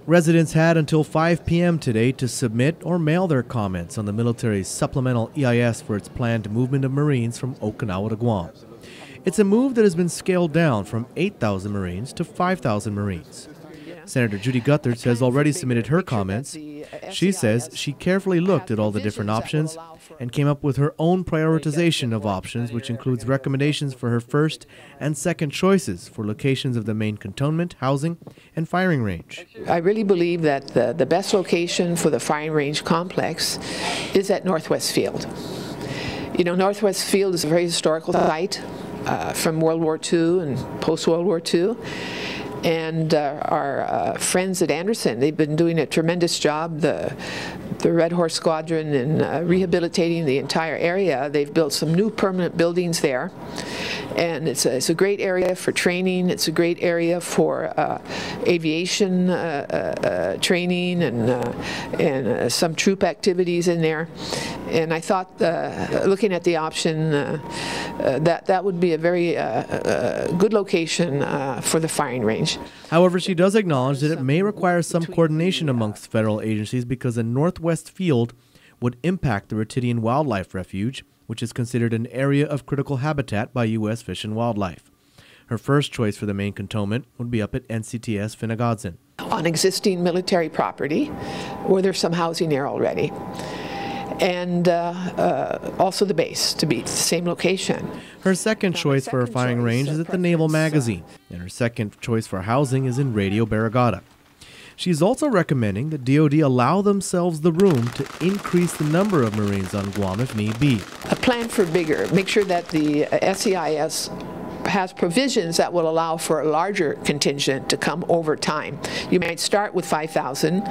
Residents had until 5 p.m. today to submit or mail their comments on the military's supplemental EIS for its planned movement of Marines from Okinawa to Guam. It's a move that has been scaled down from 8,000 Marines to 5,000 Marines. Senator Judy Guthertz has already submitted her comments. She says she carefully looked at all the different options and came up with her own prioritization of options, which includes recommendations for her first and second choices for locations of the main cantonment, housing, and firing range. I really believe that the best location for the firing range complex is at Northwest Field. You know, Northwest Field is a very historical site from World War II and post-World War II. And our friends at Anderson, they've been doing a tremendous job, the Red Horse Squadron, in rehabilitating the entire area. They've built some new permanent buildings there. And it's a great area for training. It's a great area for aviation training and some troop activities in there. And I thought, looking at the option, that would be a very good location for the firing range. However, she does acknowledge that it may require some coordination amongst federal agencies because a Northwest Field would impact the Ratidian Wildlife Refuge, which is considered an area of critical habitat by U.S. Fish and Wildlife. Her first choice for the main cantonment would be up at NCTS Finnegodson, on existing military property where there's some housing there already. And also the base to be the same location. Her second choice for her firing range is at the Naval Magazine, and her second choice for housing is in Radio Barrigada. She's also recommending that DoD allow themselves the room to increase the number of Marines on Guam if need be. A plan for bigger, make sure that the SEIS has provisions that will allow for a larger contingent to come over time. You might start with 5,000.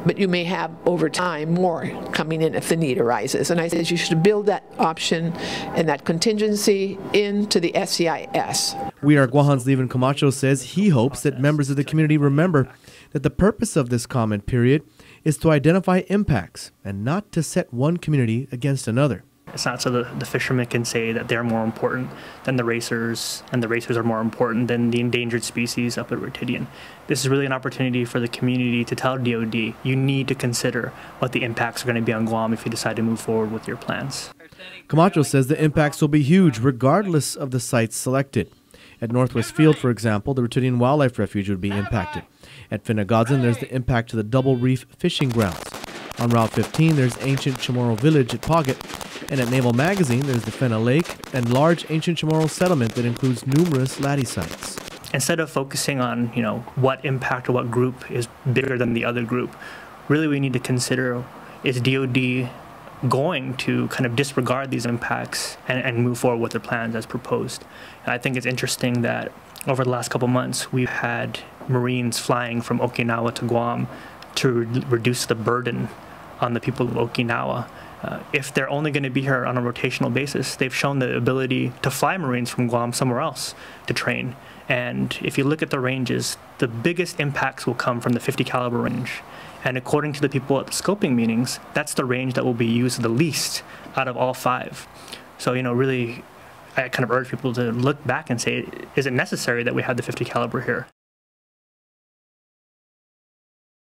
But you may have, over time, more coming in if the need arises. And I said you should build that option and that contingency into the SEIS. We Are Guahan's Lieven Camacho says he hopes that members of the community remember that the purpose of this comment period is to identify impacts and not to set one community against another. It's not so the fishermen can say that they're more important than the racers, and the racers are more important than the endangered species up at Ratidian. This is really an opportunity for the community to tell DoD, you need to consider what the impacts are going to be on Guam if you decide to move forward with your plans. Camacho says the impacts will be huge regardless of the sites selected. At Northwest Field, for example, the Ratidian Wildlife Refuge would be impacted. At Finnegodson, there's the impact to the Double Reef fishing grounds. On Route 15, there's ancient Chamorro Village at Pauget. And at Naval Magazine, there's the Fenna Lake and large ancient Chamorro settlement that includes numerous laddie sites. Instead of focusing on, what impact or what group is bigger than the other group, really we need to consider, is DoD going to kind of disregard these impacts and move forward with their plans as proposed? And I think it's interesting that over the last couple months, we've had Marines flying from Okinawa to Guam to reduce the burden on the people of Okinawa. If they're only going to be here on a rotational basis, they've shown the ability to fly Marines from Guam somewhere else to train. And if you look at the ranges, the biggest impacts will come from the 50 caliber range. And according to the people at the scoping meetings, that's the range that will be used the least out of all 5. So, really, I kind of urge people to look back and say, is it necessary that we have the 50 caliber here?